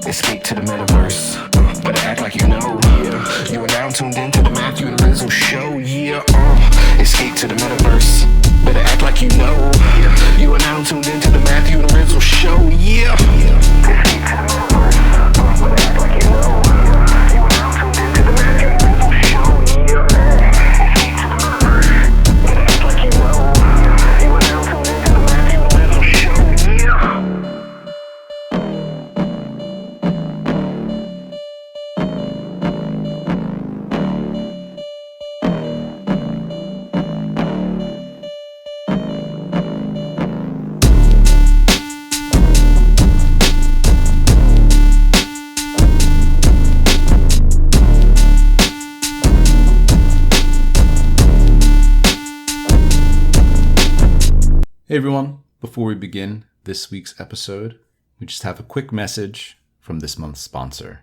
Escape to the metaverse. Better act like you know. Yeah. You are now tuned into the Matthew Rizzle show. Yeah. Escape to the metaverse. Better act like you know. You are now tuned into the Matthew Rizzle show. Yeah. Escape to the metaverse. Better act like you know. You are now tuned into the Matthew Rizzle show. Yeah. Escape to the metaverse. Better act like you know. You are now tuned into the Matthew Rizzle show. Yeah. Hey everyone, before we begin this week's episode, we just have a quick message from this month's sponsor,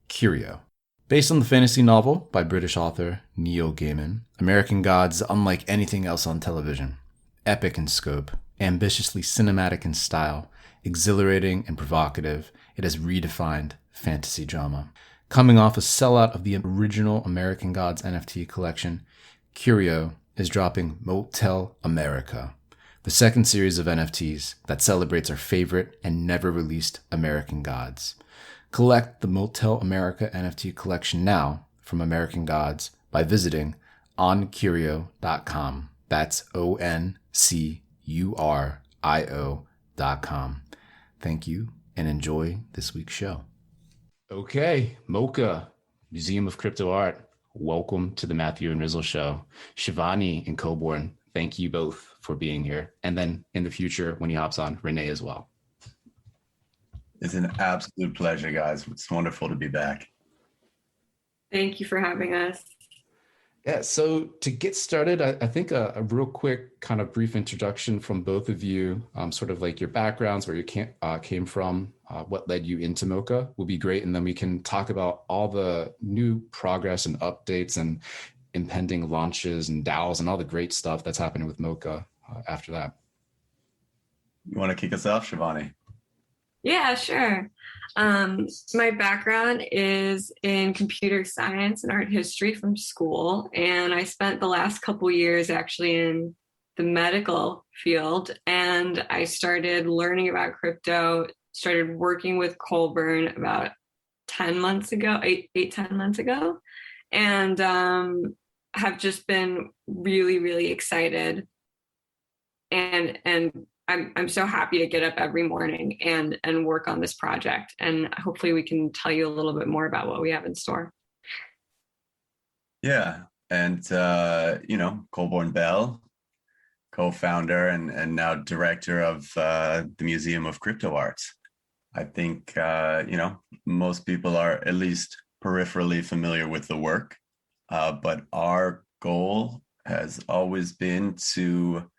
Curio. Based on the fantasy novel by British author Neil Gaiman, American Gods is unlike anything else on television. Epic in scope, ambitiously cinematic in style, exhilarating and provocative, it has redefined fantasy drama. Coming off a sellout of the original American Gods NFT collection, Curio is dropping Motel America, the second series of NFTs that celebrates our favorite and never released American Gods. Collect the Motel America NFT collection now from American Gods by visiting oncurio.com. That's ONCURIO.com. Thank you and enjoy this week's show. Okay, MOCA, Museum of Crypto Art. Welcome to the Matthew and Rizzle show. Shivani and Colborn, thank you both for being here. And then in the future, when he hops on, Reneil as well. It's an absolute pleasure, guys. It's wonderful to be back. Thank you for having us. Yeah, so to get started, I think a real quick kind of brief introduction from both of you, sort of like your backgrounds, where you came from, what led you into MOCA will be great. And then we can talk about all the new progress and updates and impending launches and DAOs and all the great stuff that's happening with MOCA after that. You want to kick us off, Shivani? Yeah, sure. My background is in computer science and art history from school, and I spent the last couple years actually in the medical field, and I started learning about crypto, started working with Colborn about 10 months ago, 10 months ago, and have just been really, really excited. And I'm so happy to get up every morning and work on this project. And hopefully we can tell you a little bit more about what we have in store. Yeah. And, Colborn Bell, co-founder and now director of the Museum of Crypto Art. I think, most people are at least peripherally familiar with the work, but our goal has always been to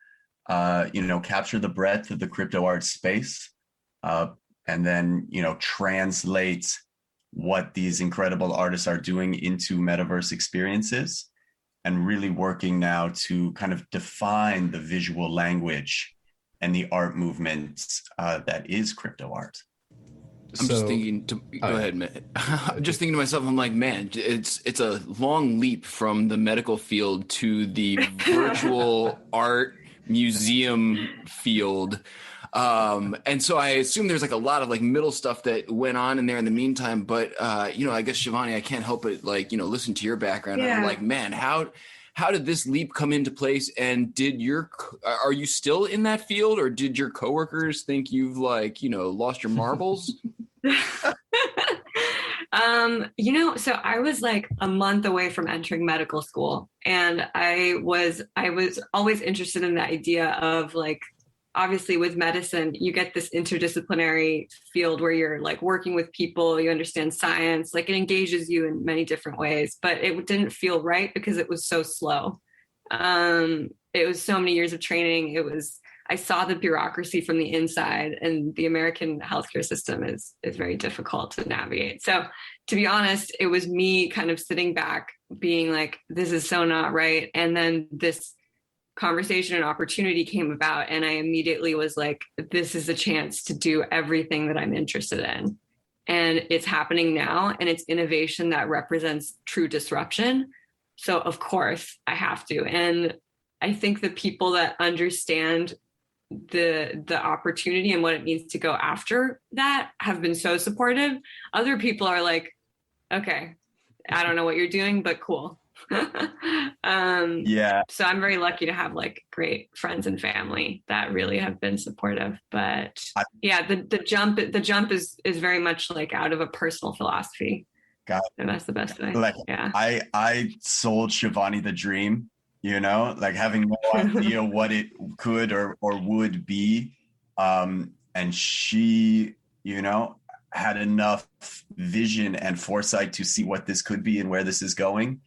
capture the breadth of the crypto art space, and then, translate what these incredible artists are doing into metaverse experiences, and really working now to kind of define the visual language and the art movement that is crypto art. I'm just thinking go ahead, man. I'm just thinking to myself, I'm like, man, it's a long leap from the medical field to the virtual art museum field. And so I assume there's like a lot of like middle stuff that went on in there in the meantime. But, I guess, Shivani, I can't help but listen to your background. Yeah. And I'm like, man, how did this leap come into place? And are you still in that field, or did your coworkers think you've lost your marbles? So I was like a month away from entering medical school, and I was always interested in the idea of obviously with medicine, you get this interdisciplinary field where you're like working with people, you understand science, it engages you in many different ways, but it didn't feel right because it was so slow. It was so many years of training. I saw the bureaucracy from the inside, and the American healthcare system is very difficult to navigate. So to be honest, it was me kind of sitting back being like, this is so not right. And then this conversation and opportunity came about, and I immediately was like, this is a chance to do everything that I'm interested in. and it's happening now, and it's innovation that represents true disruption. So of course I have to. And I think the people that understand the opportunity and what it means to go after that have been so supportive. Other people are like, okay, I don't know what you're doing, but cool. Yeah. So I'm very lucky to have like great friends and family that really have been supportive. But yeah, the jump is very much like out of a personal philosophy. And that's the best way. Like, yeah. I sold Shivani the dream, you know, like having no idea what it could or would be. And she, you know, had enough vision and foresight to see what this could be and where this is going.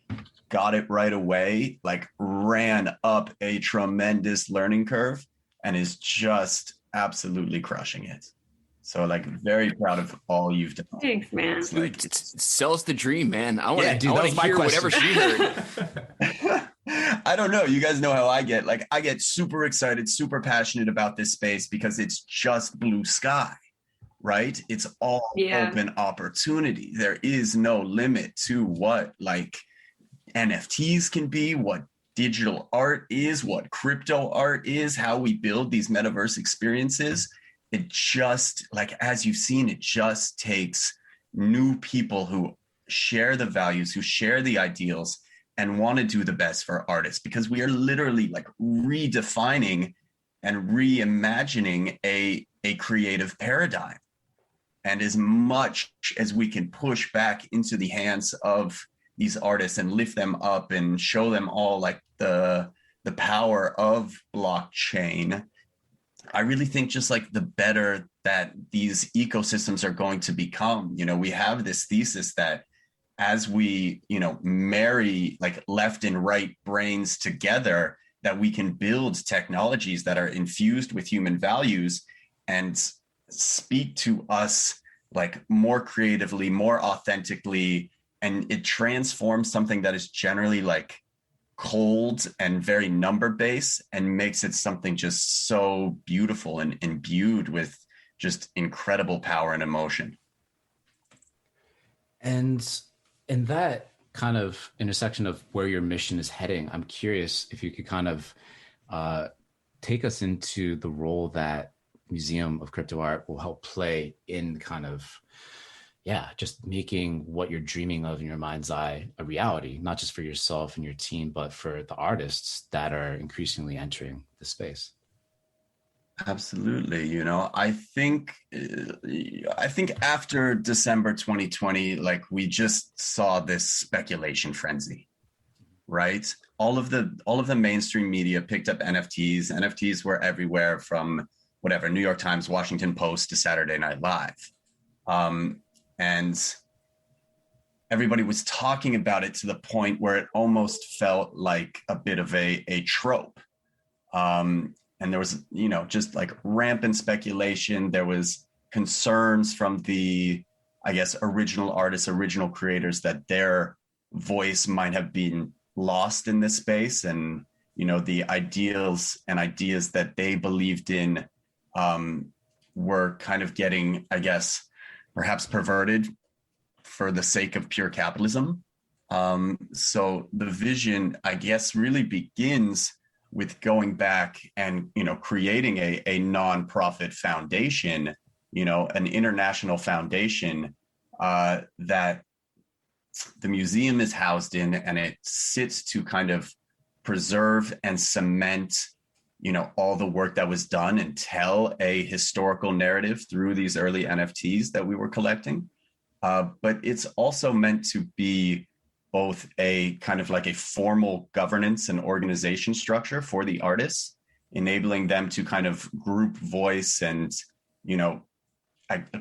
Got it right away, like ran up a tremendous learning curve and is just absolutely crushing it. So like very proud of all you've done. Thanks, man. It's like, sell us the dream, man. I want to my hear question. whatever she heard. I don't know. You guys know how I get. Like I get super excited, super passionate about this space because it's just blue sky, right? It's all open opportunity. There is no limit to what like NFTs can be, what digital art is, what crypto art is, how we build these metaverse experiences. It just, like, as you've seen, it just takes new people who share the values, who share the ideals, and want to do the best for artists, because we are literally like redefining and reimagining a creative paradigm. And as much as we can push back into the hands of these artists and lift them up and show them all like the power of blockchain, I really think just like the better that these ecosystems are going to become. You know, we have this thesis that as we, you know, marry like left and right brains together, that we can build technologies that are infused with human values and speak to us like more creatively, more authentically, and it transforms something that is generally like cold and very number based and makes it something just so beautiful and imbued with just incredible power and emotion. And in that kind of intersection of where your mission is heading, I'm curious if you could kind of take us into the role that Museum of Crypto Art will help play in kind of, just making what you're dreaming of in your mind's eye a reality, not just for yourself and your team, but for the artists that are increasingly entering the space. Absolutely. You know, I think after December 2020, like we just saw this speculation frenzy, right? All of the mainstream media picked up NFTs. NFTs were everywhere from whatever, New York Times, Washington Post to Saturday Night Live. And everybody was talking about it to the point where it almost felt like a bit of a trope. And there was, you know, just like rampant speculation. There was concerns from the, I guess, original artists, original creators, that their voice might have been lost in this space. And, you know, the ideals and ideas that they believed in were kind of getting, I guess, perhaps perverted for the sake of pure capitalism. So the vision, I guess, really begins with going back and, you know, creating a nonprofit foundation, you know, an international foundation that the museum is housed in, and it sits to kind of preserve and cement, you know, all the work that was done and tell a historical narrative through these early NFTs that we were collecting. But it's also meant to be both a kind of like a formal governance and organization structure for the artists, enabling them to kind of group voice and, you know,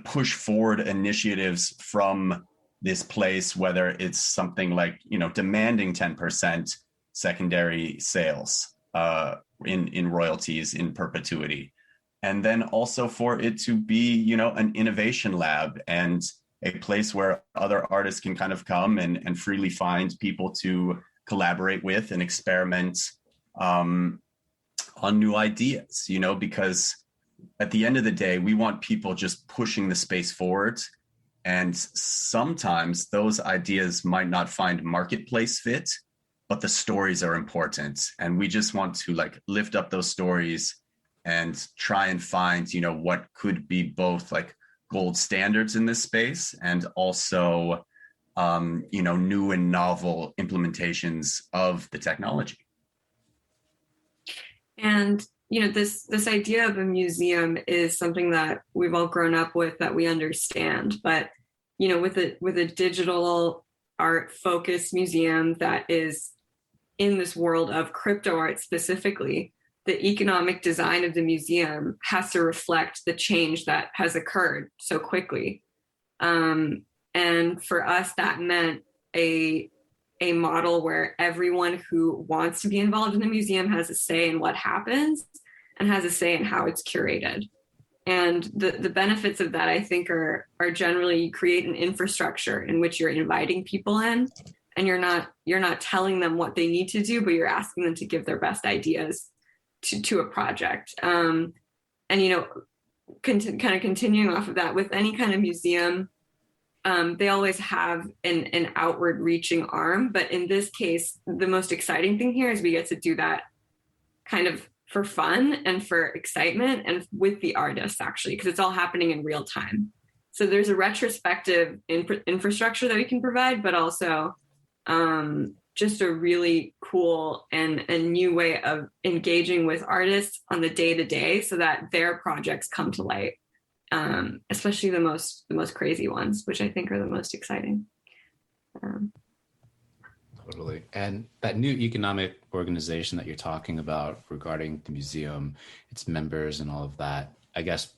push forward initiatives from this place, whether it's something like, you know, demanding 10% secondary sales in royalties in perpetuity. And then also for it to be, you know, an innovation lab and a place where other artists can kind of come and freely find people to collaborate with and experiment on new ideas, you know, because at the end of the day, we want people just pushing the space forward And sometimes those ideas might not find marketplace fit, but the stories are important. And we just want to like lift up those stories and try and find, you know, what could be both like gold standards in this space and also, you know, new and novel implementations of the technology. And you know, this idea of a museum is something that we've all grown up with, that we understand. But you know, with a digital art focused museum that is in this world of crypto art specifically, the economic design of the museum has to reflect the change that has occurred so quickly. And for us, that meant a model where everyone who wants to be involved in the museum has a say in what happens and has a say in how it's curated. And the benefits of that, I think, are generally you create an infrastructure in which you're inviting people in, and you're not telling them what they need to do, but you're asking them to give their best ideas to a project. And you know, kind of continuing off of that, with any kind of museum, they always have an outward reaching arm. But in this case, the most exciting thing here is we get to do that kind of for fun and for excitement and with the artists, actually, because it's all happening in real time. So there's a retrospective infrastructure that we can provide, but also just a really cool and a new way of engaging with artists on the day-to-day so that their projects come to light. Especially the most crazy ones, which I think are the most exciting. Totally. And that new economic organization that you're talking about regarding the museum, its members and all of that, I guess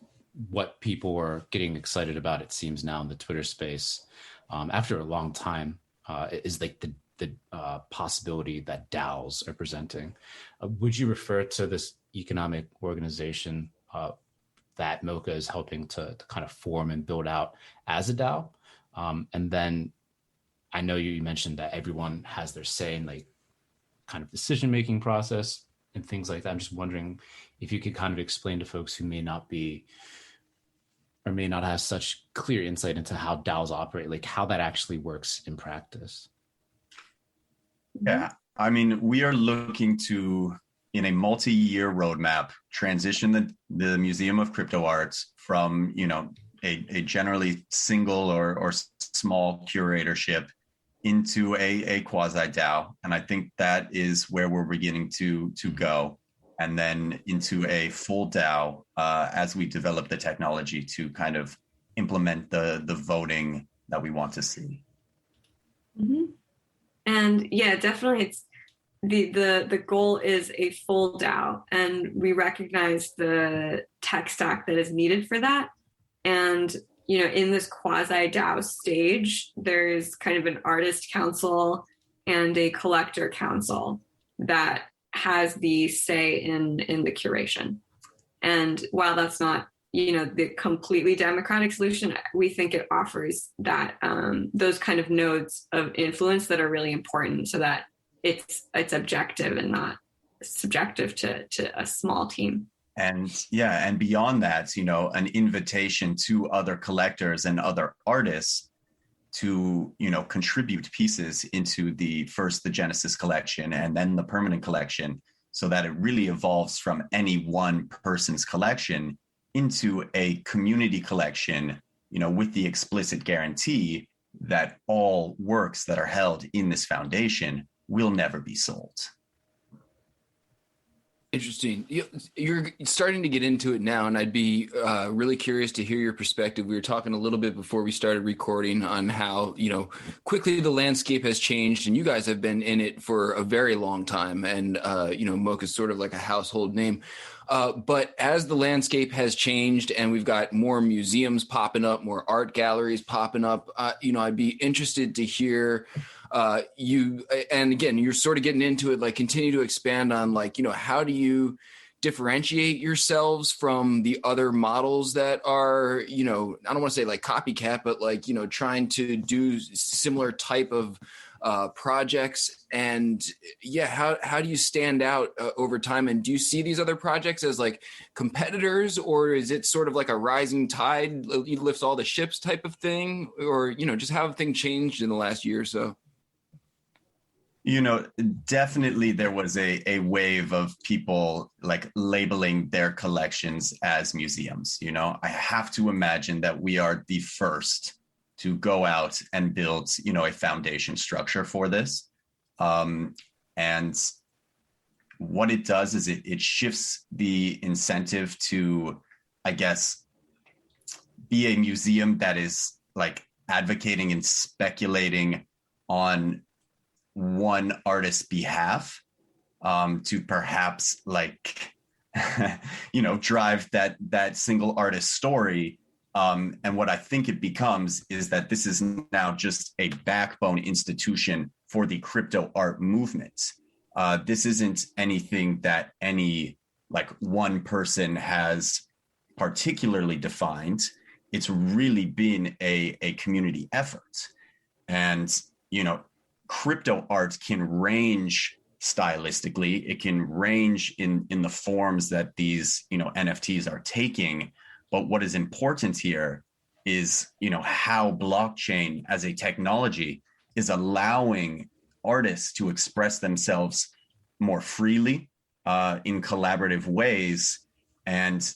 what people were getting excited about, it seems now in the Twitter space, after a long time, is like the possibility that DAOs are presenting. Would you refer to this economic organization that MOCA is helping to kind of form and build out as a DAO? And then I know you mentioned that everyone has their say in like kind of decision-making process and things like that. I'm just wondering if you could kind of explain to folks who may not be or may not have such clear insight into how DAOs operate, like how that actually works in practice. Yeah, I mean, we are looking to, in a multi-year roadmap, transition the Museum of Crypto Arts from, you know, a generally single or small curatorship into a quasi DAO. And I think that is where we're beginning to go. And then into a full DAO as we develop the technology to kind of implement the voting that we want to see. Mm-hmm. And yeah, definitely it's the goal is a full DAO, and we recognize the tech stack that is needed for that. And you know, in this quasi DAO stage, there's kind of an artist council and a collector council that has the say in the curation. And while that's not, you know, the completely democratic solution, we think it offers that those kind of nodes of influence that are really important, so that it's objective and not subjective to a small team. And yeah, and beyond that, you know, an invitation to other collectors and other artists to, you know, contribute pieces into the Genesis collection and then the permanent collection, so that it really evolves from any one person's collection into a community collection, you know, with the explicit guarantee that all works that are held in this foundation will never be sold. Interesting. You're starting to get into it now, and I'd be really curious to hear your perspective. We were talking a little bit before we started recording on how, you know, quickly the landscape has changed, and you guys have been in it for a very long time, and, you know, MOCA is sort of like a household name. But as the landscape has changed and we've got more museums popping up, more art galleries popping up, you know, I'd be interested to hear you, and again, you're sort of getting into it, like continue to expand on, like, you know, how do you differentiate yourselves from the other models that are, I don't want to say like copycat, but like, trying to do similar type of projects? And how do you stand out over time? And do you see these other projects as like competitors, or is it sort of like a rising tide lifts all the ships type of thing? Or, just how have things changed in the last year or so? Definitely there was a wave of people like labeling their collections as museums. I have to imagine that we are the first to go out and build, a foundation structure for this. And what it does is it shifts the incentive to, I guess, be a museum that is like advocating and speculating on one artist's behalf, to perhaps like, drive that single artist story. And what I think it becomes is that this is now just a backbone institution for the crypto art movement. This isn't anything that any like one person has particularly defined. It's really been a community effort. And, crypto art can range stylistically. It can range in the forms that these, NFTs are taking. But what is important here is, how blockchain as a technology is allowing artists to express themselves more freely in collaborative ways. And,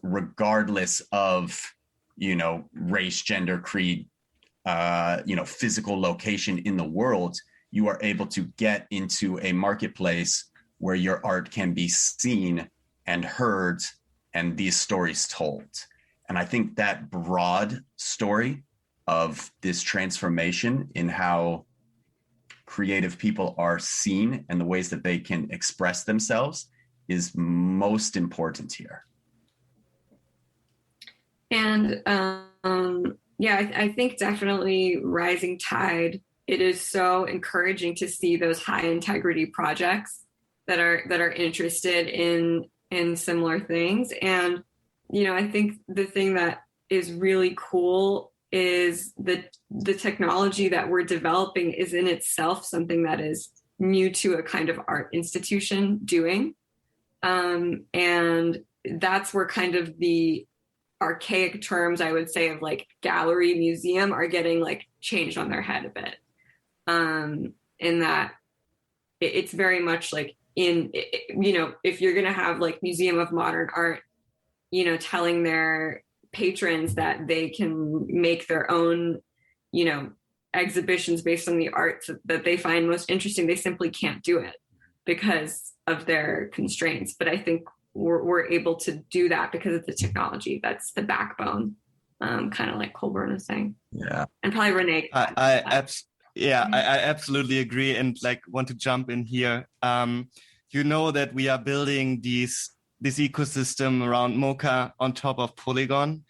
regardless of, race, gender, creed, physical location in the world, you are able to get into a marketplace where your art can be seen and heard and these stories told. And I think that broad story of this transformation in how creative people are seen and the ways that they can express themselves is most important here. And I think definitely rising tide. It is so encouraging to see those high integrity projects that are interested in similar things. And, I think the thing that is really cool is the technology that we're developing is in itself something that is new to a kind of art institution doing. And that's where kind of the archaic terms, I would say, of like gallery museum are getting like changed on their head a bit. In that it's very much like if you're going to have like Museum of Modern Art, telling their patrons that they can make their own, exhibitions based on the art that they find most interesting, they simply can't do it because of their constraints. But I think we're able to do that because of the technology. That's the backbone, kind of like Colborn was saying. Yeah. And probably Renee. I absolutely agree, and like want to jump in here. That we are building this ecosystem around MOCA on top of Polygon,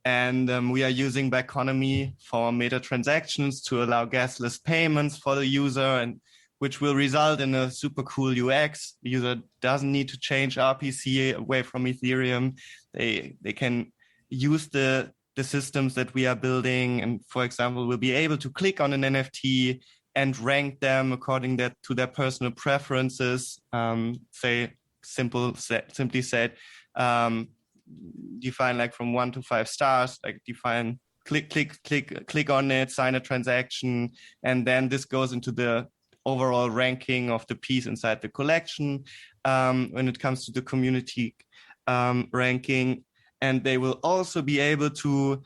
and we are using Biconomy for meta transactions to allow gasless payments for the user, and which will result in a super cool UX. The user doesn't need to change RPC away from Ethereum. They can use the systems that we are building, and for example, will be able to click on an NFT and rank them according to their personal preferences. Simply said, define like from 1 to 5 stars, like define click on it, sign a transaction, and then this goes into the overall ranking of the piece inside the collection. When it comes to the community ranking, and they will also be able to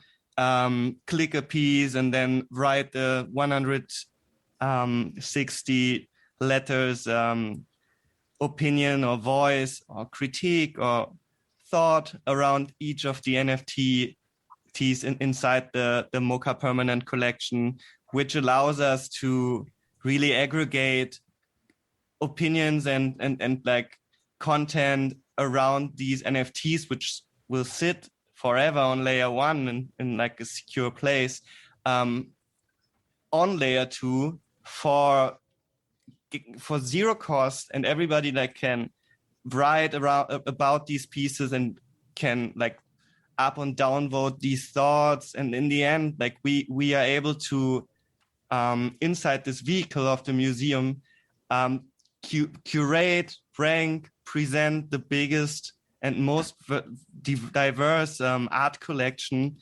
click a piece and then write the 160 letters opinion or voice or critique or thought around each of the NFTs inside the MOCA permanent collection, which allows us to really aggregate opinions and like content around these NFTs, which will sit forever on layer 1 in like a secure place, on layer 2 for zero cost, and everybody like can write about these pieces and can like up and downvote these thoughts. And in the end, like we are able to, inside this vehicle of the museum, curate, rank, present the biggest and most diverse art collection,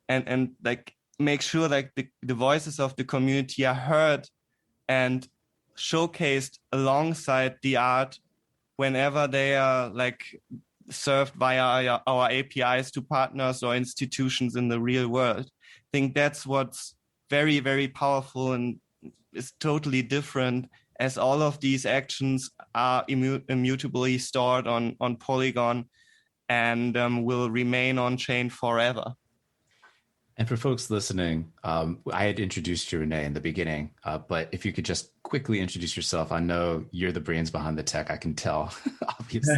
and like make sure like the voices of the community are heard and showcased alongside the art whenever they are like served via our APIs to partners or institutions in the real world. I think that's what's very, very powerful and is totally different, as all of these actions are immutably stored on Polygon and will remain on chain forever. And for folks listening, I had introduced you, Reneil, in the beginning, but if you could just quickly introduce yourself. I know you're the brains behind the tech, I can tell, obviously,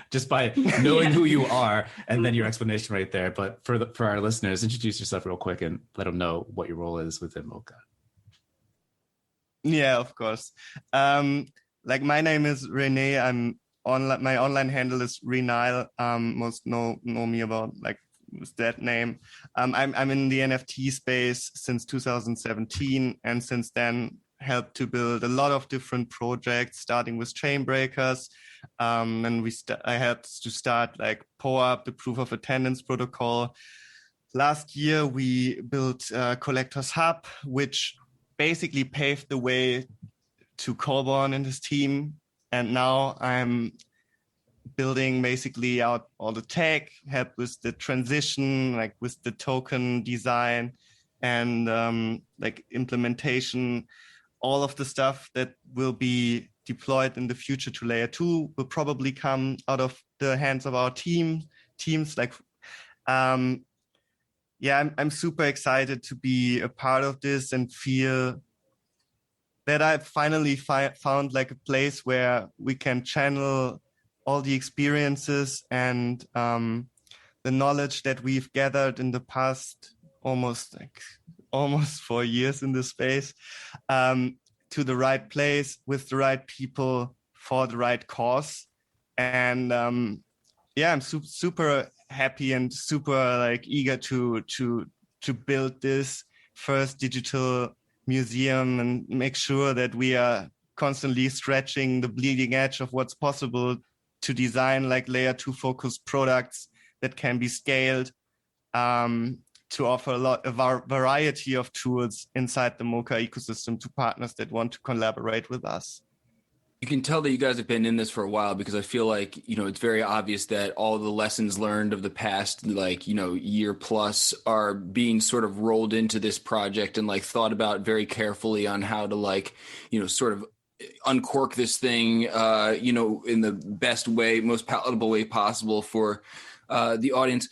just by knowing who you are and then your explanation right there. But for our listeners, introduce yourself real quick and let them know what your role is within MOCA. Yeah, of course. Like my name is Reneil. I'm my online handle is Reneil. Most know me about like with that name. I'm in the NFT space since 2017, and since then helped to build a lot of different projects, starting with chain breakers. And I helped to start like POAP, the proof of attendance protocol. Last year, we built Collectors Hub, which basically paved the way to Colborn and his team. And now I'm building basically out all the tech, help with the transition, like with the token design and like implementation. All of the stuff that will be deployed in the future to layer 2 will probably come out of the hands of our teams. Like, yeah, I'm super excited to be a part of this and feel that I've finally found like a place where we can channel all the experiences and the knowledge that we've gathered in the past almost 4 years in this space to the right place with the right people for the right cause. And yeah, I'm super happy and super like eager to build this first digital museum and make sure that we are constantly stretching the bleeding edge of what's possible to design like layer 2 focused products that can be scaled to offer a variety of tools inside the MOCA ecosystem to partners that want to collaborate with us. You can tell that you guys have been in this for a while, because I feel like, it's very obvious that all the lessons learned of the past, like, year plus are being sort of rolled into this project and like thought about very carefully on how to like, sort of uncork this thing, in the best way, most palatable way possible for the audience.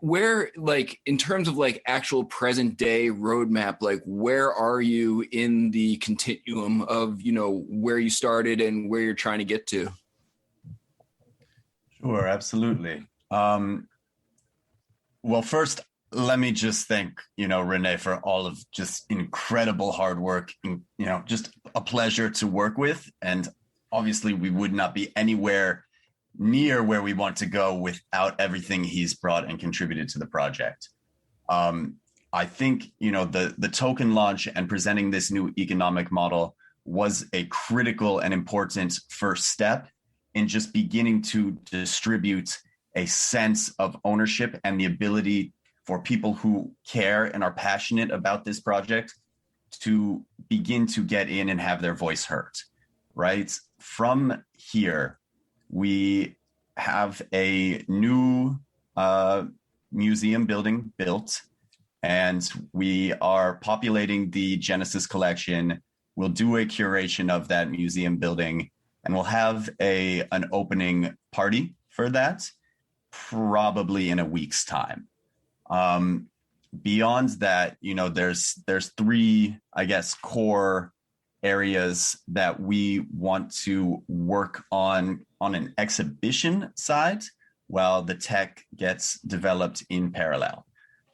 Where, like, in terms of like actual present day roadmap, like where are you in the continuum of, where you started and where you're trying to get to? Sure, absolutely. Well, first, let me just thank, Reneil, for all of just incredible hard work, just a pleasure to work with. And obviously we would not be anywhere near where we want to go without everything he's brought and contributed to the project. I think, the token launch and presenting this new economic model was a critical and important first step in just beginning to distribute a sense of ownership and the ability for people who care and are passionate about this project to begin to get in and have their voice heard, right? From here, we have a new museum building built, and we are populating the Genesis collection. We'll do a curation of that museum building, and we'll have an opening party for that, probably in a week's time. Beyond that, there's 3, I guess, core areas that we want to work on an exhibition side while the tech gets developed in parallel.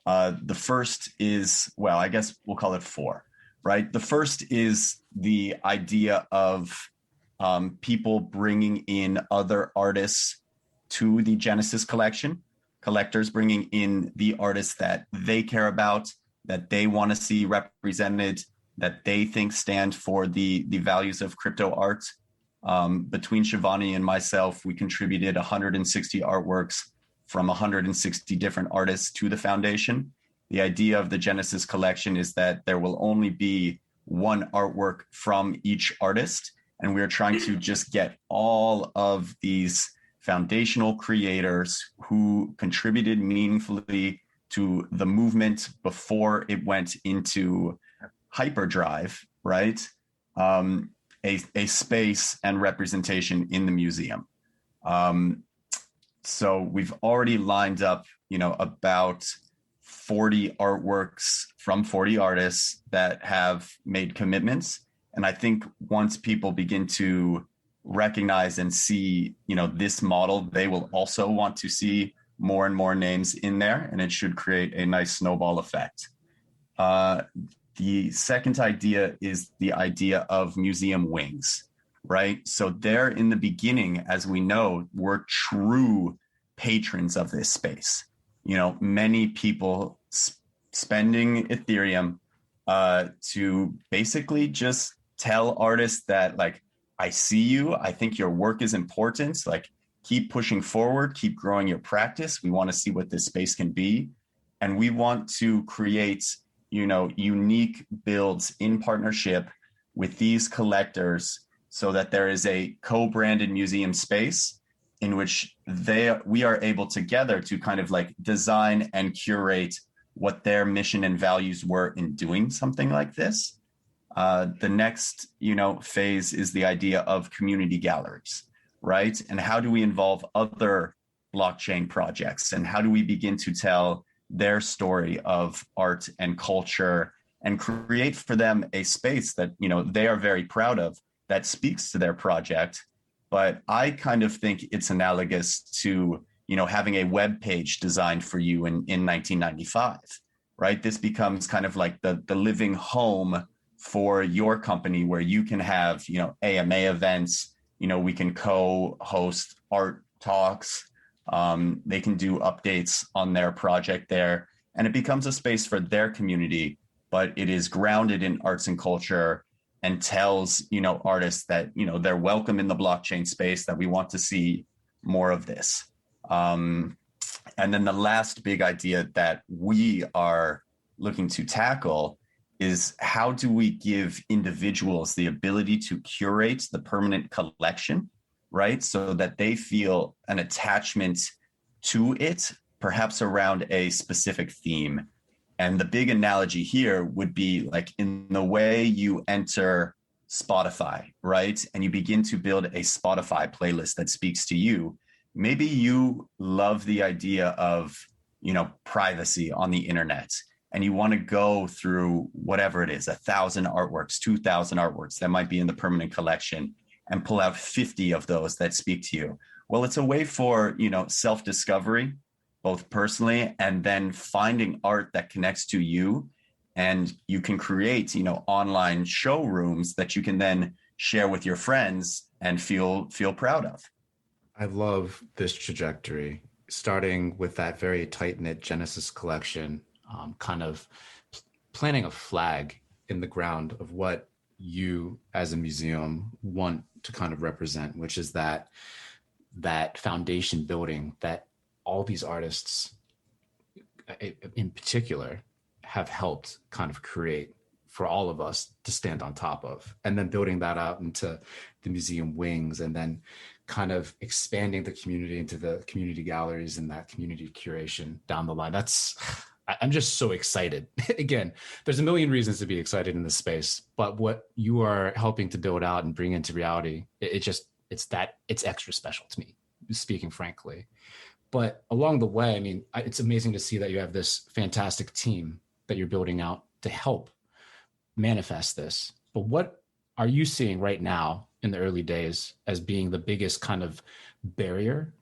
The first is, well, I guess we'll call it 4, right? The first is the idea of people bringing in other artists to the Genesis collection, collectors bringing in the artists that they care about, that they want to see represented, that they think stand for the values of crypto art. Between Shivani and myself, we contributed 160 artworks from 160 different artists to the foundation. The idea of the Genesis collection is that there will only be one artwork from each artist, and we're trying to just get all of these foundational creators who contributed meaningfully to the movement before it went into hyperdrive, right? A space and representation in the museum. So we've already lined up, about 40 artworks from 40 artists that have made commitments. And I think once people begin to recognize and see, this model, they will also want to see more and more names in there, and it should create a nice snowball effect. The second idea is the idea of museum wings, right? So there in the beginning, as we know, we're true patrons of this space. Many people spending Ethereum to basically just tell artists that, like, I see you, I think your work is important, like, keep pushing forward, keep growing your practice. We want to see what this space can be. And we want to create, unique builds in partnership with these collectors so that there is a co-branded museum space in which we are able together to kind of like design and curate what their mission and values were in doing something like this. The next, phase is the idea of community galleries, right? And how do we involve other blockchain projects? And how do we begin to tell their story of art and culture and create for them a space that, they are very proud of, that speaks to their project? But I kind of think it's analogous to, having a web page designed for you in 1995, right? This becomes kind of like the living home for your company, where you can have, AMA events, we can co-host art talks. They can do updates on their project there, and it becomes a space for their community, but it is grounded in arts and culture and tells, artists that, they're welcome in the blockchain space, that we want to see more of this. And then the last big idea that we are looking to tackle is, how do we give individuals the ability to curate the permanent collection, right? So that they feel an attachment to it, perhaps around a specific theme. And the big analogy here would be like in the way you enter Spotify, right? And you begin to build a Spotify playlist that speaks to you. Maybe you love the idea of, privacy on the internet, and you want to go through whatever it is, 1,000 artworks, 2,000 artworks that might be in the permanent collection, and pull out 50 of those that speak to you. Well, it's a way for, self-discovery, both personally, and then finding art that connects to you. And you can create, online showrooms that you can then share with your friends and feel proud of. I love this trajectory, starting with that very tight-knit Genesis collection, kind of planting a flag in the ground of what you as a museum want to kind of represent, which is that foundation building that all these artists in particular have helped kind of create for all of us to stand on top of, and then building that out into the museum wings, and then kind of expanding the community into the community galleries and that community curation down the line. I'm just so excited. Again, there's a million reasons to be excited in this space, but what you are helping to build out and bring into reality, it's extra special to me, speaking frankly. But along the way, I mean, it's amazing to see that you have this fantastic team that you're building out to help manifest this. But what are you seeing right now in the early days as being the biggest kind of barrier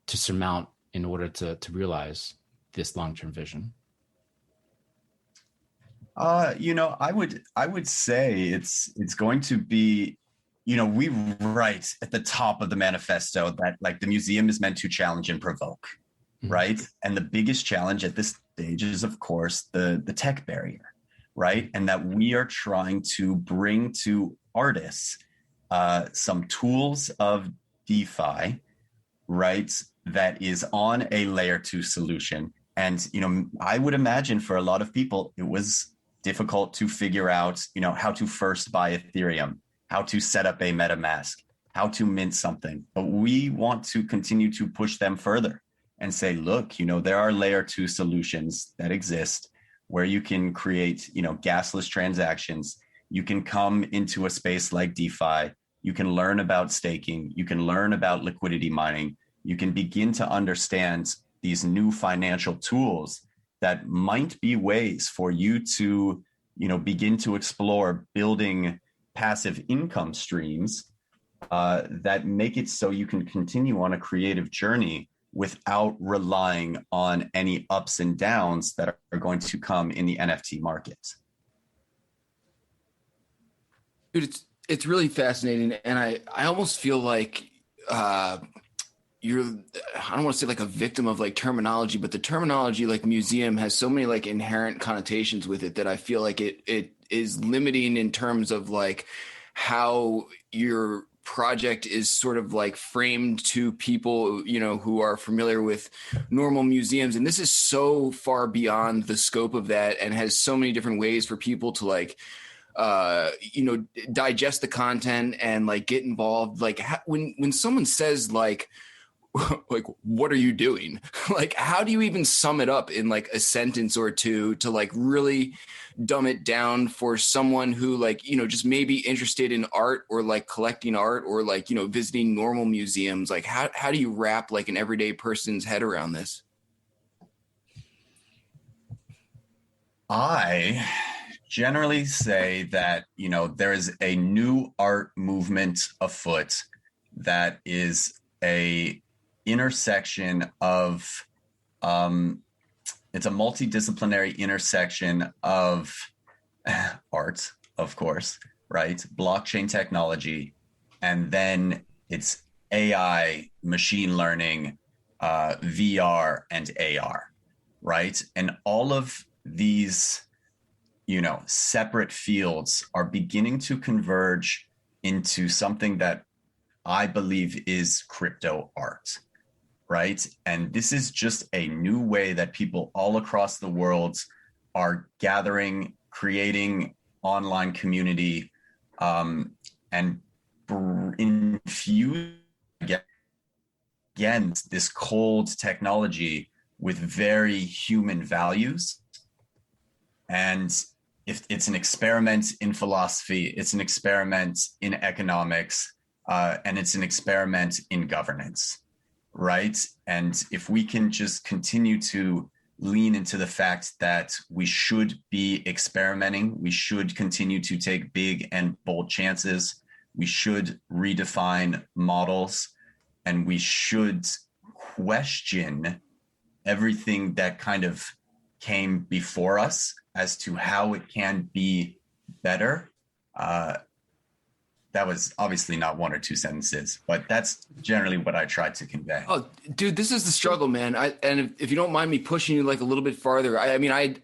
to surmount in order to realize this long-term vision? I would say it's going to be we write at the top of the manifesto that like the museum is meant to challenge and provoke, right? And the biggest challenge at this stage is, of course, the tech barrier, right? And that we are trying to bring to artists some tools of DeFi, right? That is on a layer 2 solution. And, I would imagine for a lot of people, it was difficult to figure out, how to first buy Ethereum, how to set up a MetaMask, how to mint something. But we want to continue to push them further and say, look, there are layer 2 solutions that exist where you can create, gasless transactions. You can come into a space like DeFi. You can learn about staking. You can learn about liquidity mining. You can begin to understand these new financial tools that might be ways for you to, begin to explore building passive income streams that make it so you can continue on a creative journey without relying on any ups and downs that are going to come in the NFT market. Dude, it's really fascinating, and I almost feel like you're, I don't want to say like a victim of like terminology, but the terminology like museum has so many like inherent connotations with it that I feel like it is limiting in terms of like how your project is sort of like framed to people, who are familiar with normal museums. And this is so far beyond the scope of that and has so many different ways for people to like, digest the content and like get involved. Like when someone says like what are you doing? Like, how do you even sum it up in like a sentence or two to like really dumb it down for someone who like, just maybe interested in art or like collecting art or like, visiting normal museums? Like, how do you wrap like an everyday person's head around this? I generally say that, there is a new art movement afoot that is a intersection of it's a multidisciplinary intersection of art, of course, right? Blockchain technology, and then it's AI, machine learning, VR, and AR, right? And all of these, separate fields are beginning to converge into something that I believe is crypto art, right? And this is just a new way that people all across the world are gathering, creating online community, and infuse again this cold technology with very human values. And if it's an experiment in philosophy, it's an experiment in economics, and it's an experiment in governance, right? And if we can just continue to lean into the fact that we should be experimenting, we should continue to take big and bold chances, we should redefine models, and we should question everything that kind of came before us as to how it can be better. That was obviously not one or two sentences, but that's generally what I tried to convey. Oh, dude, this is the struggle, man. And if you don't mind me pushing you like a little bit farther, I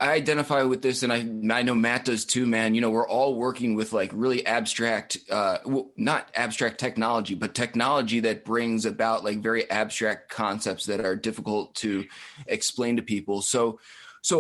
identify with this, and I know Matt does too, man. We're all working with like really abstract, not abstract technology, but technology that brings about like very abstract concepts that are difficult to explain to people. So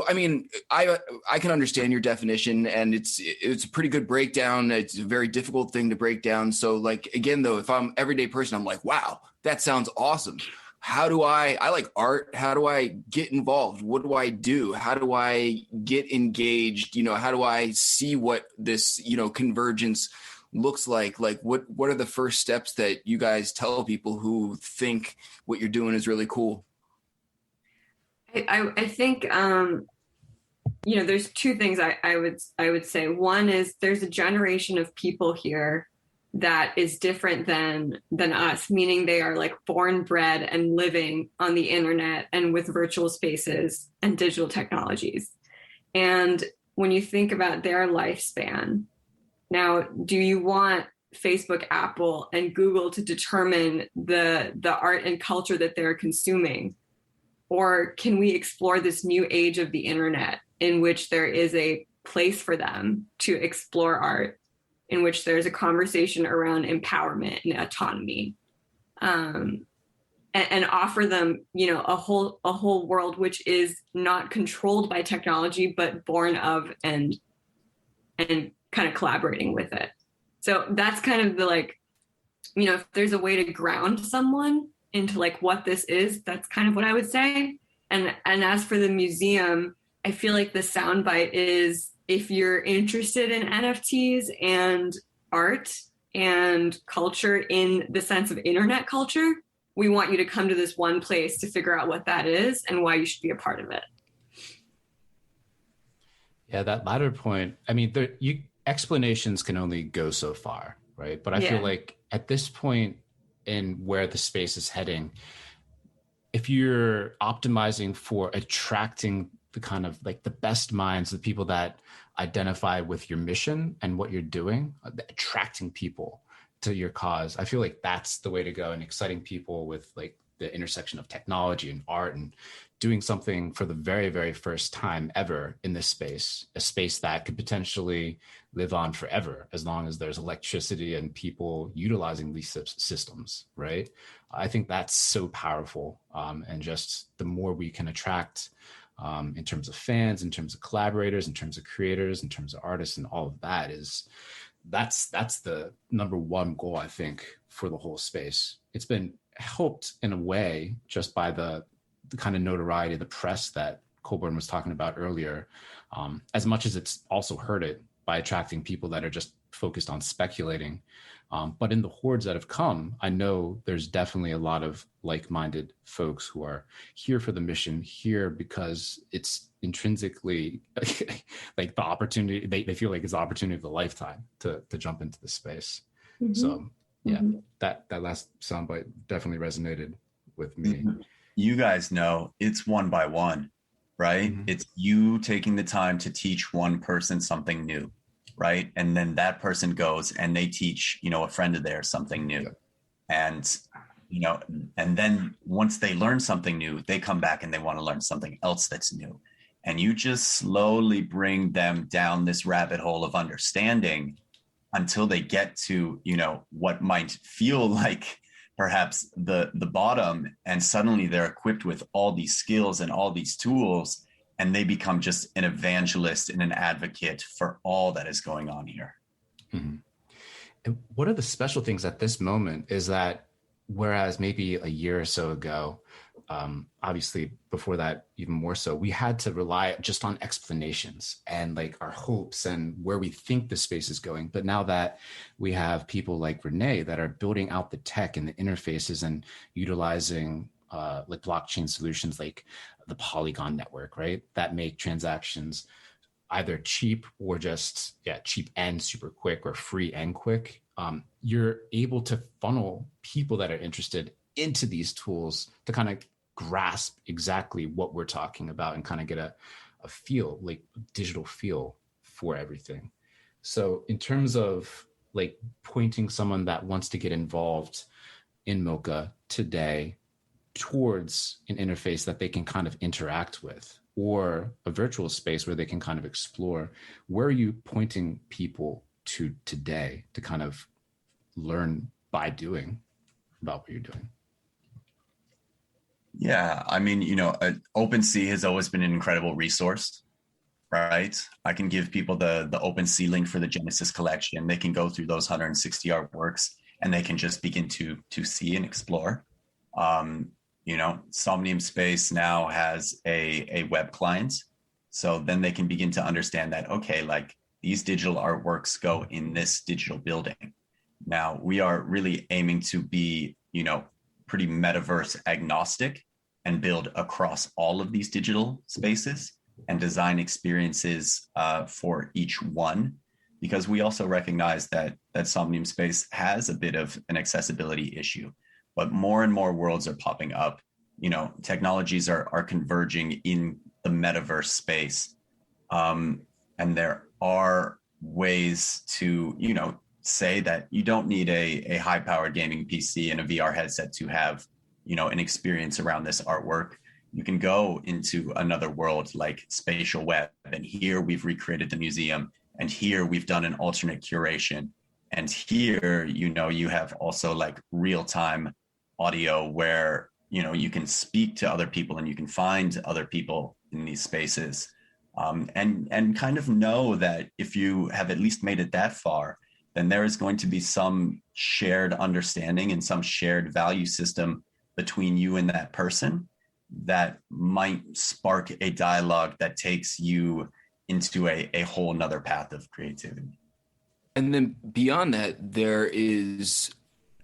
I mean, I can understand your definition, and it's a pretty good breakdown. It's a very difficult thing to break down. So like, again, though, if I'm an everyday person, I'm like, wow, that sounds awesome. How do I like art? How do I get involved? What do I do? How do I get engaged? How do I see what this, convergence looks like? Like, what are the first steps that you guys tell people who think what you're doing is really cool? I think there's two things I would say. One is there's a generation of people here that is different than us, meaning they are like born, bred, and living on the internet and with virtual spaces and digital technologies. And when you think about their lifespan, now, do you want Facebook, Apple, and Google to determine the art and culture that they're consuming? Or can we explore this new age of the internet in which there is a place for them to explore art, in which there's a conversation around empowerment and autonomy, and offer them, a whole world which is not controlled by technology, but born of and kind of collaborating with it. So that's kind of the if there's a way to ground someone into what this is, that's kind of what I would say. And as for the museum, I feel like the soundbite is, if you're interested in NFTs and art and culture in the sense of internet culture, we want you to come to this one place to figure out what that is and why you should be a part of it. Yeah, that latter point, I mean, explanations can only go so far, right? But I feel like at this point in where the space is heading, if you're optimizing for attracting the kind of the best minds, the people that identify with your mission and what you're doing, attracting people to your cause, I feel like that's the way to go, and exciting people with the intersection of technology and art, and doing something for the very, very first time ever in this space, a space that could potentially live on forever as long as there's electricity and people utilizing these systems, right? I think that's so powerful. And just the more we can attract in terms of fans, in terms of collaborators, in terms of creators, in terms of artists, and all of that that's the number one goal, I think, for the whole space. It's been helped in a way just by the kind of notoriety of the press that Colborn was talking about earlier, as much as it's also hurt it by attracting people that are just focused on speculating. But in the hordes that have come, I know there's definitely a lot of like-minded folks who are here for the mission, here because it's intrinsically the opportunity, they feel like it's the opportunity of a lifetime to jump into the space. Mm-hmm. So yeah, mm-hmm. that last soundbite definitely resonated with me. You guys know it's one by one, right? Mm-hmm. It's you taking the time to teach one person something new, right? And then that person goes and they teach, a friend of theirs something new. Yeah. And, and then once they learn something new, they come back and they want to learn something else that's new. And you just slowly bring them down this rabbit hole of understanding until they get to, what might feel like perhaps the bottom, and suddenly they're equipped with all these skills and all these tools, and they become just an evangelist and an advocate for all that is going on here. Mm-hmm. And one of the special things at this moment is that whereas maybe a year or so ago, obviously before that even more so, we had to rely just on explanations and our hopes and where we think the space is going. But now that we have people like Reneil that are building out the tech and the interfaces and utilizing blockchain solutions like the Polygon network, right, that make transactions either cheap or just cheap and super quick, or free and quick, you're able to funnel people that are interested into these tools to kind of grasp exactly what we're talking about and kind of get a feel, digital feel for everything. So in terms of pointing someone that wants to get involved in MOCA today towards an interface that they can kind of interact with, or a virtual space where they can kind of explore, where are you pointing people to today to kind of learn by doing about what you're doing? Yeah, I mean, OpenSea has always been an incredible resource, right? I can give people the OpenSea link for the Genesis collection. They can go through those 160 artworks and they can just begin to see and explore. Somnium Space now has a web client. So then they can begin to understand that, okay, these digital artworks go in this digital building. Now we are really aiming to be, pretty metaverse agnostic and build across all of these digital spaces and design experiences for each one, because we also recognize that Somnium Space has a bit of an accessibility issue, but more and more worlds are popping up. Technologies are converging in the metaverse space. And there are ways to, say that you don't need a high-powered gaming PC and a VR headset to have, an experience around this artwork. You can go into another world like spatial web, and here we've recreated the museum, and here we've done an alternate curation, and here, you have also like real-time audio where, you can speak to other people and you can find other people in these spaces. And kind of know that if you have at least made it that far, then there is going to be some shared understanding and some shared value system between you and that person that might spark a dialogue that takes you into a whole nother path of creativity. And then beyond that, there is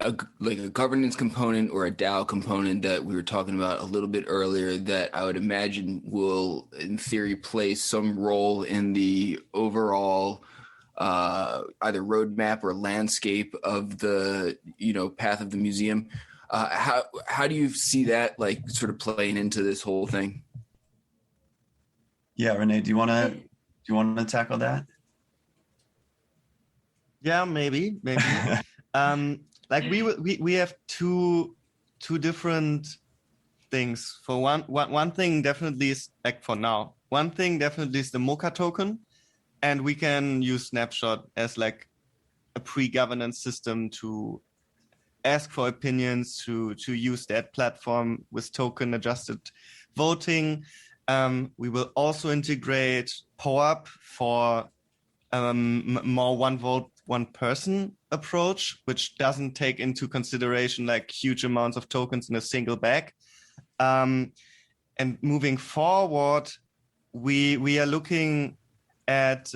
a governance component or a DAO component that we were talking about a little bit earlier that I would imagine will, in theory, play some role in the overall either roadmap or landscape of the, path of the museum. How do you see that like sort of playing into this whole thing? Yeah, Renee, do you want to tackle that? Yeah, maybe. Like we have two different things. For one thing definitely is, like, for now, one thing definitely is the MOCA token, and we can use Snapshot as like a pre-governance system to ask for opinions, to use that platform with token adjusted voting. We will also integrate POAP for more one vote, one person approach, which doesn't take into consideration like huge amounts of tokens in a single bag. And moving forward, we are looking at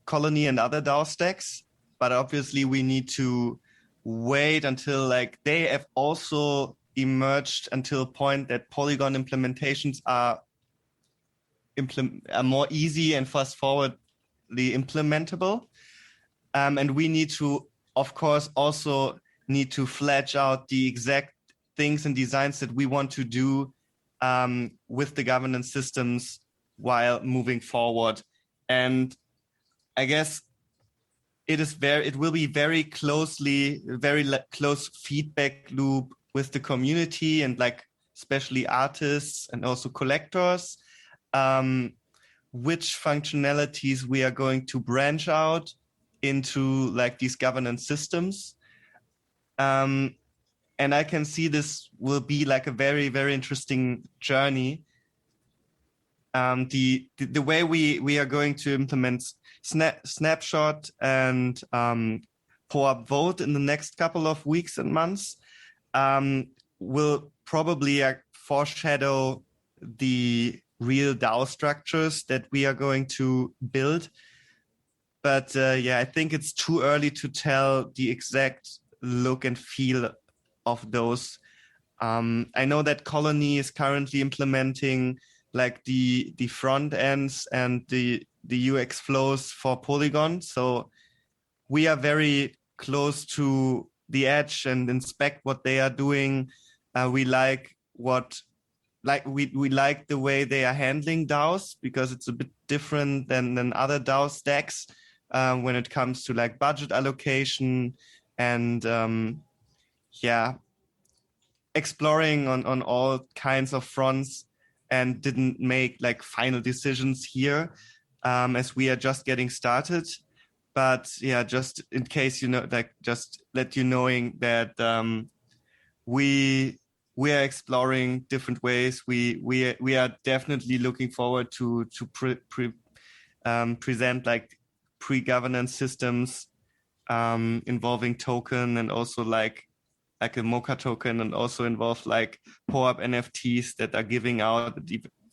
Colony and other DAO stacks, but obviously we need to wait until like they have also emerged until a point that Polygon implementations are more easy and fast forwardly implementable. And we need to, of course, also need to flesh out the exact things and designs that we want to do with the governance systems while moving forward. And I guess it will be very close feedback loop with the community and like especially artists and also collectors, which functionalities we are going to branch out into like these governance systems. And I can see this will be like a very, very interesting journey. The way we are going to implement Snapshot and POAP vote in the next couple of weeks and months will probably foreshadow the real DAO structures that we are going to build. But I think it's too early to tell the exact look and feel of those. I know that Colony is currently implementing like the front ends and the UX flows for Polygon. So we are very close to the edge and inspect what they are doing. We like we like the way they are handling DAOs because it's a bit different than other DAO stacks when it comes to like budget allocation and exploring on all kinds of fronts, and didn't make like final decisions here as we are just getting started. But just in case just let you knowing that we are exploring different ways. We are definitely looking forward to present like pre-governance systems involving token and also like a MOCA token, and also involve like POAP NFTs that are giving out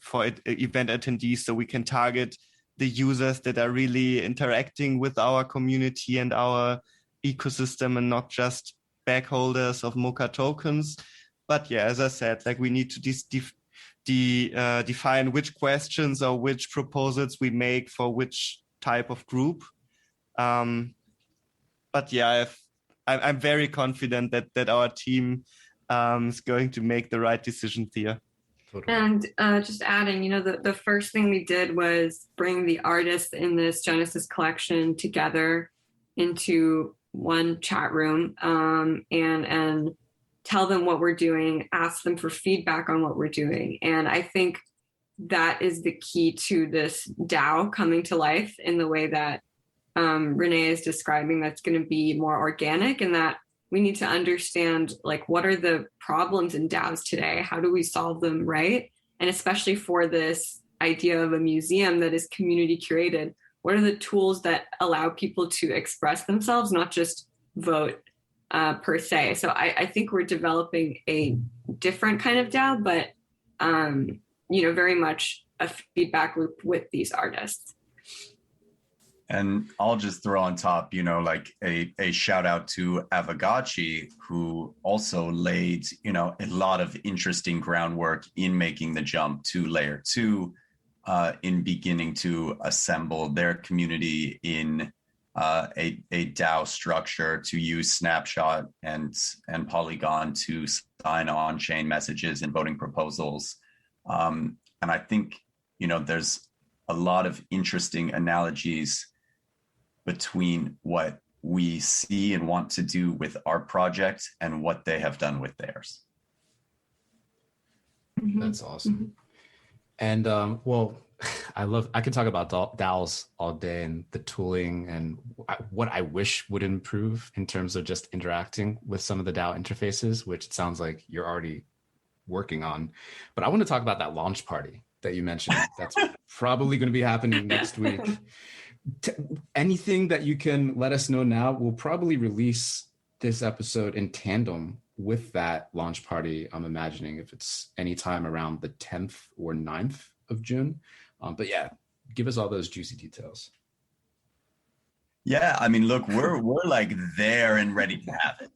for event attendees, so we can target the users that are really interacting with our community and our ecosystem and not just bag holders of MOCA tokens. But as I said, like we need to define which questions or which proposals we make for which type of group. I'm very confident that our team is going to make the right decisions here. Totally. And just adding, the first thing we did was bring the artists in this Genesis collection together into one chat room, and tell them what we're doing, ask them for feedback on what we're doing. And I think that is the key to this DAO coming to life in the way that Renee is describing. That's going to be more organic, and that we need to understand, like, what are the problems in DAOs today? How do we solve them, right? And especially for this idea of a museum that is community curated, what are the tools that allow people to express themselves, not just vote per se? So I think we're developing a different kind of DAO, but very much a feedback loop with these artists. And I'll just throw on top, like a shout out to Avagachi, who also laid, a lot of interesting groundwork in making the jump to layer 2, in beginning to assemble their community in a DAO structure, to use Snapshot and Polygon to sign on-chain messages and voting proposals. And I think, there's a lot of interesting analogies between what we see and want to do with our project and what they have done with theirs. That's awesome. And I can talk about DAOs all day and the tooling and what I wish would improve in terms of just interacting with some of the DAO interfaces, which it sounds like you're already working on. But I want to talk about that launch party that you mentioned. That's probably going to be happening next week. Anything that you can let us know now? We'll probably release this episode in tandem with that launch party. I'm imagining if it's anytime around the 10th or 9th of June. But yeah, give us all those juicy details. Yeah, I mean, look, we're like there and ready to have it.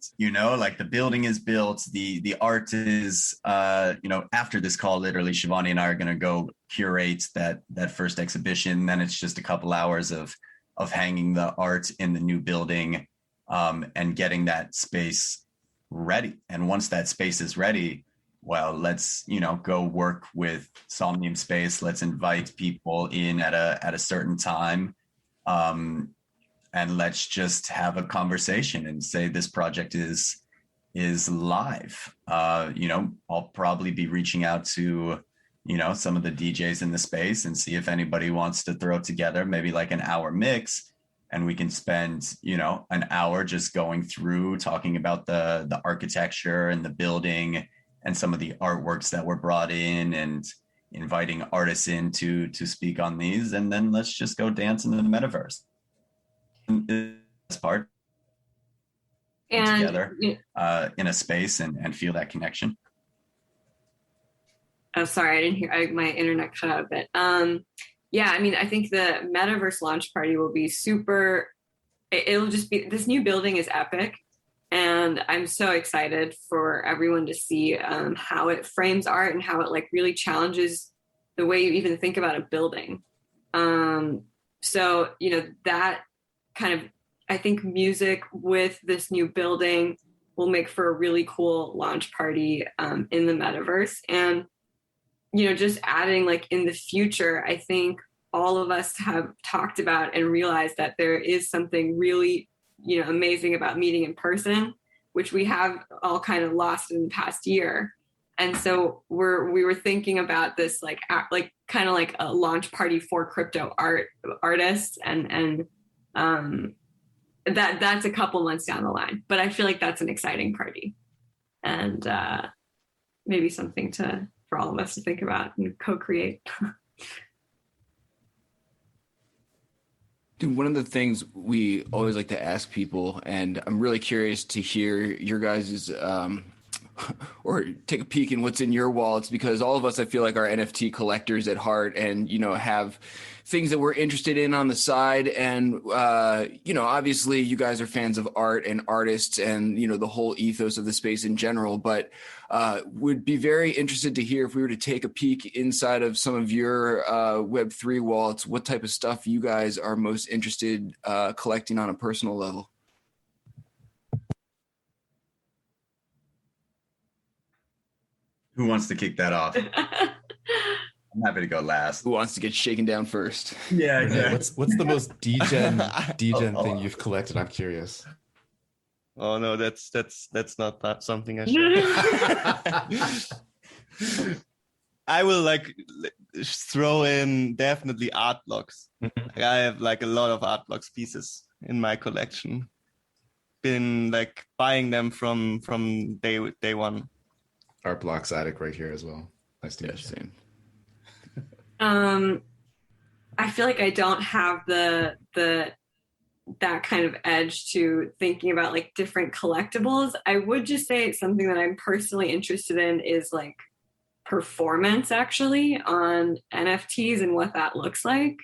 Like the building is built, the art is, after this call, literally, Shivani and I are going to go curate that first exhibition. Then it's just a couple hours of hanging the art in the new building, and getting that space ready. And once that space is ready, well, let's go work with Somnium Space. Let's invite people in at a certain time. And let's just have a conversation and say this project is live. I'll probably be reaching out to, some of the DJs in the space and see if anybody wants to throw together maybe like an hour mix, and we can spend, an hour just going through talking about the architecture and the building and some of the artworks that were brought in, and inviting artists in to speak on these. And then let's just go dance in the metaverse. This part and together in a space and feel that connection. Oh, sorry, I didn't hear. My internet cut out a bit. I think the metaverse launch party will be super. It'll just be, this new building is epic, and I'm so excited for everyone to see how it frames art and how it like really challenges the way you even think about a building. That kind of, I think music with this new building will make for a really cool launch party in the metaverse. And, just adding, like, in the future, I think all of us have talked about and realized that there is something really, amazing about meeting in person, which we have all kind of lost in the past year. And so we were thinking about this, kind of like a launch party for crypto artists, and that's a couple months down the line, but I feel like that's an exciting party, and maybe something for all of us to think about and co-create. Dude, one of the things we always like to ask people, and I'm really curious to hear your guys' or take a peek in what's in your wallets, because all of us, I feel like, are NFT collectors at heart, and have things that we're interested in on the side. And obviously you guys are fans of art and artists and the whole ethos of the space in general, but would be very interested to hear, if we were to take a peek inside of some of your Web3 wallets, what type of stuff you guys are most interested collecting on a personal level. Who wants to kick that off? I'm happy to go last. Who wants to get shaken down first? Yeah, exactly. What's the most degen thing you've collected? I'm curious. Oh no, that's not something I should. I will like throw in definitely art blocks. Like, I have like a lot of art blocks pieces in my collection. Been like buying them from day one. Art blocks attic right here as well. Nice to meet you. Same. I feel like I don't have the that kind of edge to thinking about like different collectibles. I would just say something that I'm personally interested in is like performance actually on NFTs and what that looks like.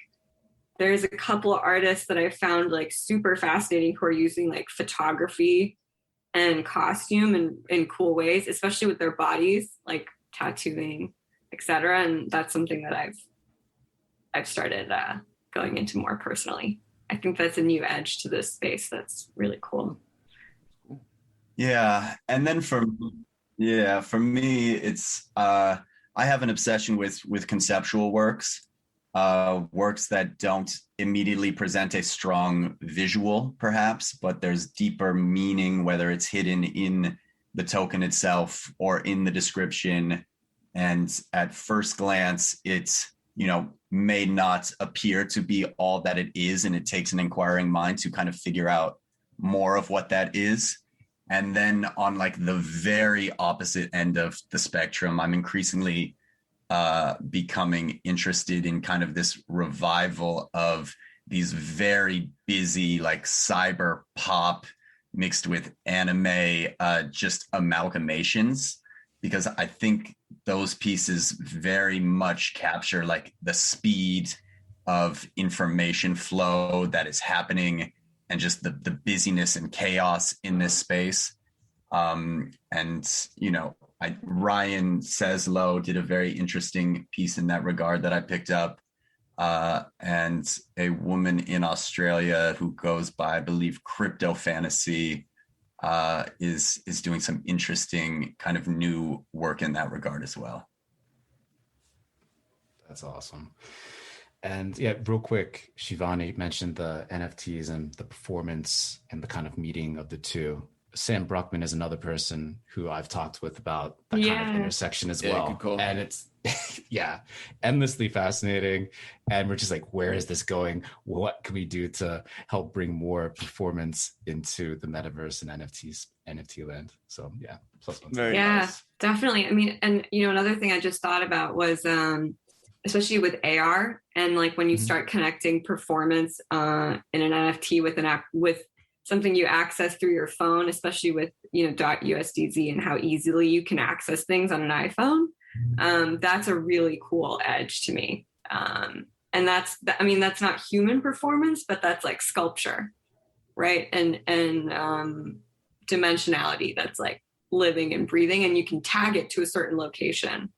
There's a couple of artists that I found like super fascinating who are using like photography and costume in cool ways, especially with their bodies, like tattooing, etc. And that's something that I've started going into more personally. I think that's a new edge to this space that's really cool. Yeah, and then for me, it's I have an obsession with conceptual works, works that don't immediately present a strong visual, perhaps, but there's deeper meaning, whether it's hidden in the token itself or in the description. And at first glance, it's, may not appear to be all that it is, and it takes an inquiring mind to kind of figure out more of what that is. And then on like the very opposite end of the spectrum, I'm increasingly becoming interested in kind of this revival of these very busy, like cyber pop mixed with anime, just amalgamations, because I think those pieces very much capture like the speed of information flow that is happening and just the busyness and chaos in this space. Ryan Seslow did a very interesting piece in that regard that I picked up. And a woman in Australia who goes by, I believe, Crypto Fantasy, is doing some interesting kind of new work in that regard as well. That's awesome. And yeah, real quick, Shivani mentioned the NFTs and the performance and the kind of meeting of the two. Sam Bruckman is another person who I've talked with about that kind of intersection as well. Good call. And it's endlessly fascinating. And we're just like, where is this going? What can we do to help bring more performance into the metaverse and NFT land? So yeah, plus one. Very nice. Definitely. I mean, and another thing I just thought about was especially with AR and like when you start connecting performance in an NFT with something you access through your phone, especially with .USDZ and how easily you can access things on an iPhone. That's a really cool edge to me. And that's not human performance, but that's like sculpture, right? And dimensionality that's like living and breathing, and you can tag it to a certain location,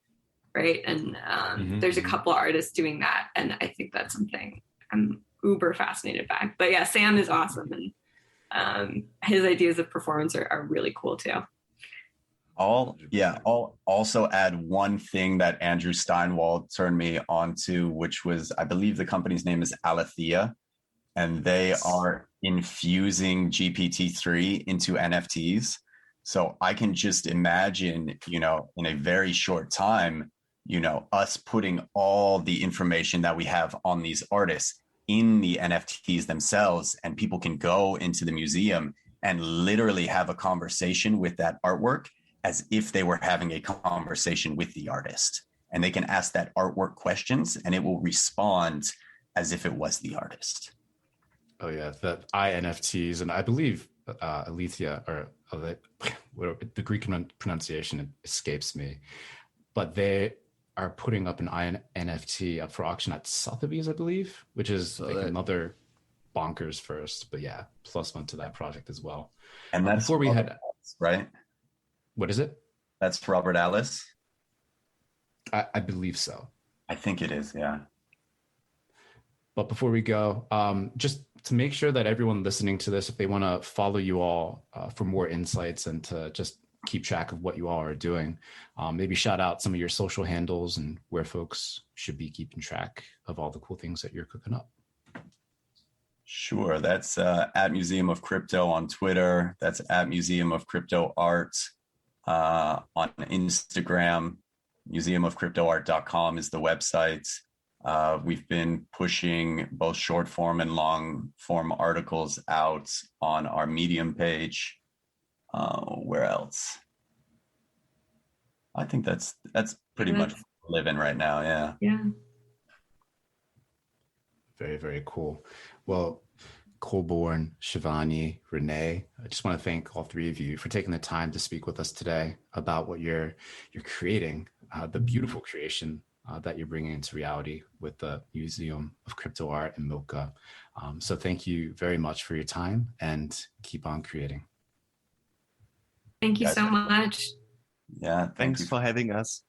right? And there's a couple of artists doing that, and I think that's something I'm uber fascinated by. But yeah, Sam is awesome, and his ideas of performance are really cool too. I'll also add one thing that Andrew Steinwald turned me onto, which was, I believe the company's name is Alethea, and they are infusing GPT-3 into NFTs. So I can just imagine, in a very short time, us putting all the information that we have on these artists in the NFTs themselves, and people can go into the museum and literally have a conversation with that artwork as if they were having a conversation with the artist. And they can ask that artwork questions and it will respond as if it was the artist. Oh yeah, the INFTs, and I believe Alethea, or the Greek pronunciation escapes me, but they are putting up an NFT up for auction at Sotheby's, I believe, which is another bonkers first. But yeah, plus one to that project as well. And that's before we had, right? What is it? That's Robert Alice. I believe so. I think it is, yeah. But before we go, just to make sure that everyone listening to this, if they want to follow you all for more insights and to just keep track of what you all are doing, maybe shout out some of your social handles and where folks should be keeping track of all the cool things that you're cooking up. Sure. That's at Museum of Crypto on Twitter. That's at Museum of Crypto Art on Instagram. Museumofcryptoart.com is the website. We've been pushing both short form and long form articles out on our Medium page. Where else? I think that's pretty much living right now. Yeah. Yeah. Very, very cool. Well, Colborn, Shivani, Reneil, I just want to thank all three of you for taking the time to speak with us today about what you're creating, the beautiful creation that you're bringing into reality with the Museum of Crypto Art and MOCA. So thank you very much for your time and keep on creating. Thank you so much. Yeah. Thanks for having us.